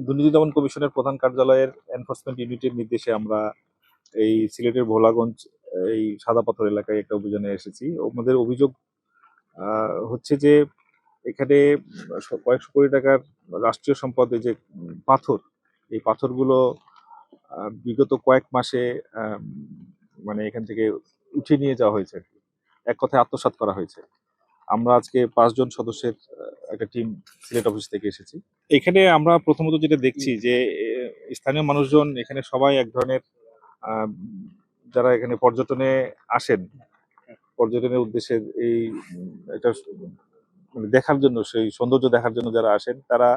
দুর্নীতি দমন কমিশনের প্রধান কার্যালয়ের এনফোর্সমেন্ট ইউনিটের নির্দেশে আমরা এই সিলেটের ভোলাগঞ্জ এই সাদা পাথর এলাকায় একটা অভিযানে এসেছি। আমাদের অভিযোগ হচ্ছে যে এখানে কয়েকশো কোটি টাকার রাষ্ট্রীয় সম্পদ এই যে পাথর, এই পাথরগুলো বিগত কয়েক মাসে মানে এখান থেকে উঠিয়ে নিয়ে যাওয়া হয়েছে, এক কথায় আত্মসাৎ করা হয়েছে। আমরা আজকে 5 জন সদস্যের একটা টিম সিলেট অফিস থেকে এসেছি। এখানে আমরা প্রথমত যেটা দেখছি যে স্থানীয় মানুষজন এখানে সবাই এক ধরনের যারা এখানে পর্যটনে আসেন, পর্যটনের উদ্দেশ্যে এই এটা মানে দেখার জন্য, সেই সৌন্দর্য দেখার জন্য যারা আসেন তারা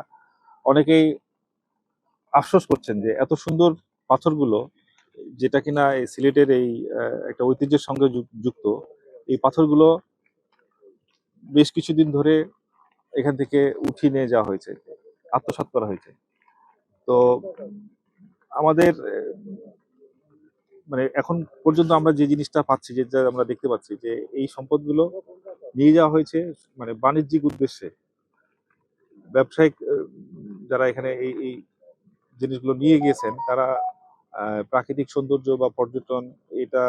অনেকেই আফসোস করছেন যে এত সুন্দর পাথরগুলো, যেটা কিনা এই সিলেটের এই একটা ঐতিহ্যের সঙ্গে যুক্ত, এই পাথরগুলো বেশ কিছুদিন ধরে এখান থেকে উঠিয়ে নিয়ে যাওয়া হয়েছে, আত্মসাৎ করা হয়েছে। তো আমাদের মানে এখন পর্যন্ত আমরা যে জিনিসটা পাচ্ছি, যেটা আমরা দেখতে পাচ্ছি যে এই সম্পদগুলো নিয়ে যাওয়া হয়েছে মানে বাণিজ্যিক উদ্দেশ্যে। ব্যবসায়িক যারা এখানে এই এই জিনিসগুলো নিয়ে গিয়েছেন তারা প্রাকৃতিক সৌন্দর্য বা পর্যটন এটা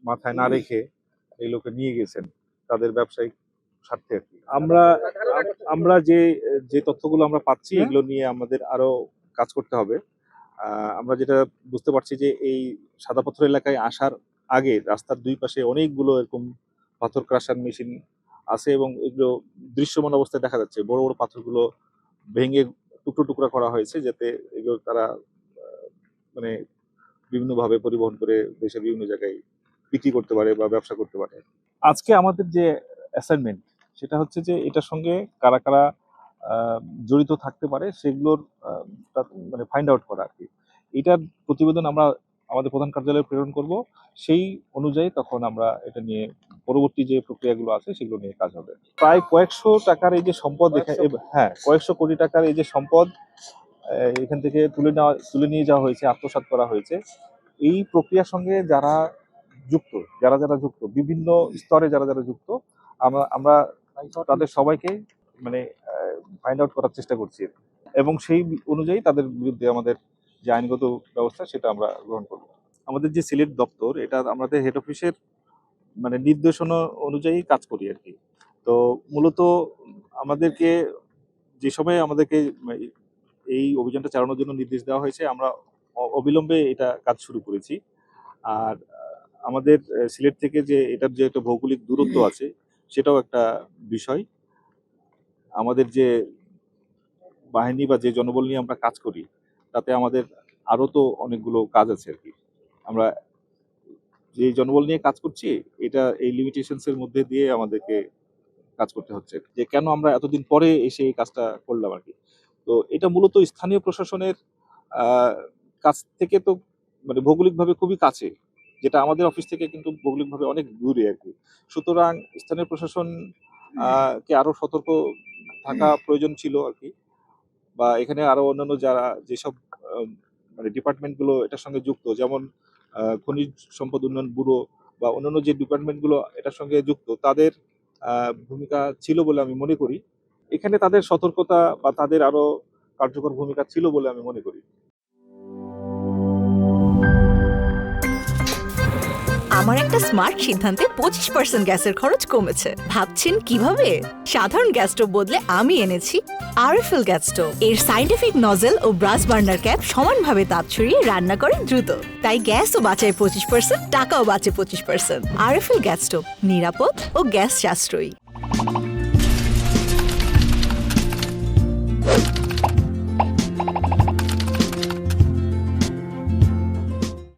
মাথায় না রেখে এই লোকে নিয়ে গেছেন তাদের ব্যবসায়িক স্বার্থে আর কি। আমরা যে যে তথ্যগুলো আমরা পাচ্ছি এগুলো নিয়ে আমাদের আরো কাজ করতে হবে। আমরা যেটা বুঝতে পারছি যে এই সাদা পাথর এলাকায় আসার আগে রাস্তার দুই পাশে অনেকগুলো এরকম পাথর ক্রাশার মেশিন আছে এবং এগুলো দৃশ্যমান অবস্থায় দেখা যাচ্ছে। বড় বড় পাথরগুলো ভেঙে টুকরো টুকরা করা হয়েছে যাতে এগুলো তারা মানে বিভিন্নভাবে পরিবহন করে দেশের বিভিন্ন জায়গায় বিক্রি করতে পারে বা ব্যবসা করতে পারে। আজকে আমাদের যে অ্যাসাইনমেন্ট সেটা হচ্ছে যে এটার সঙ্গে কারা কারা জড়িত থাকতে পারে সেগুলোর মানে ফাইন্ড আউট করা আর কি। এটার প্রতিবেদন আমরা আমাদের প্রধান কার্যালয়ে প্রেরণ করব, সেই অনুযায়ী তখন আমরা এটা নিয়ে পরবর্তী যে প্রক্রিয়াগুলো আছে সেগুলো নিয়ে কাজ হবে। প্রায় কয়েকশো টাকার এই যে সম্পদ, হ্যাঁ কয়েকশো কোটি টাকার এই যে সম্পদ এখান থেকে তুলে নিয়ে যাওয়া হয়েছে, আত্মসাৎ করা হয়েছে। এই প্রক্রিয়ার সঙ্গে যারা যুক্ত, যারা যুক্ত, বিভিন্ন স্তরে যারা যুক্ত, আমরা তাদের সবাইকে মানে ফাইন্ড আউট করার চেষ্টা করছি এবং সেই অনুযায়ী তাদের বিরুদ্ধে আমাদের যে আইনগত ব্যবস্থা সেটা আমরা গ্রহণ করব। আমাদের যে সিলেট দপ্তর, এটা আমাদের হেড অফিসের মানে নির্দেশনা অনুযায়ী কাজ করি আর কি। তো মূলত আমাদেরকে যে সময় আমাদেরকে এই অভিযানটা চালানোর জন্য নির্দেশ দেওয়া হয়েছে, আমরা অবিলম্বে এটা কাজ শুরু করেছি। আর আমাদের সিলেট থেকে যে এটার যে একটা ভৌগোলিক দূরত্ব আছে সেটাও একটা বিষয়। আমাদের যে বাহিনী বা যে জনবল নিয়ে আমরা কাজ করি তাতে আমাদের আরো তো অনেকগুলো কাজ আছে আর কি। আমরা যে জনবল নিয়ে কাজ করছি এটা এই লিমিটেশনস এর মধ্যে দিয়ে আমাদেরকে কাজ করতে হচ্ছে, যে কেন আমরা এতদিন পরে এসে এই কাজটা করলাম আর কি। তো এটা মূলত স্থানীয় প্রশাসনের কাছ থেকে তো মানে ভৌগোলিকভাবে খুবই কাছে, যেটা আমাদের অফিস থেকে কিন্তু ভৌগোলিকভাবে অনেক দূরে আর কি। সুতরাং স্থানীয় প্রশাসন কে আরো সতর্ক থাকা প্রয়োজন ছিল আর কি, বা এখানে আরো অন্যান্য যারা যেসব মানে ডিপার্টমেন্টগুলো এটার সঙ্গে যুক্ত, যেমন খনিজ সম্পদ উন্নয়ন ব্যুরো বা অন্যান্য যে ডিপার্টমেন্টগুলো এটার সঙ্গে যুক্ত, তাদের ভূমিকা ছিল বলে আমি মনে করি। এখানে তাদের সতর্কতা বা তাদের আরো কার্যকর ভূমিকা ছিল বলে আমি মনে করি। আমার একটা স্মার্ট সিদ্ধান্তে 25% গ্যাসের খরচ কমেছে। ভাবছেন কিভাবে? সাধারণ গ্যাস স্টোভ বদলে আমি এনেছি আরএফএল গ্যাস স্টোভ। এর সাইন্টিফিক নজল ও ব্রাস বার্নার ক্যাপ সমানভাবে তাপ ছড়িয়ে রান্না করে দ্রুত, তাই গ্যাসও বাঁচায় 25%, টাকাও বাঁচে 25%। আরএফএল গ্যাস স্টোভ, নিরাপদ ও গ্যাস সাশ্রয়ী।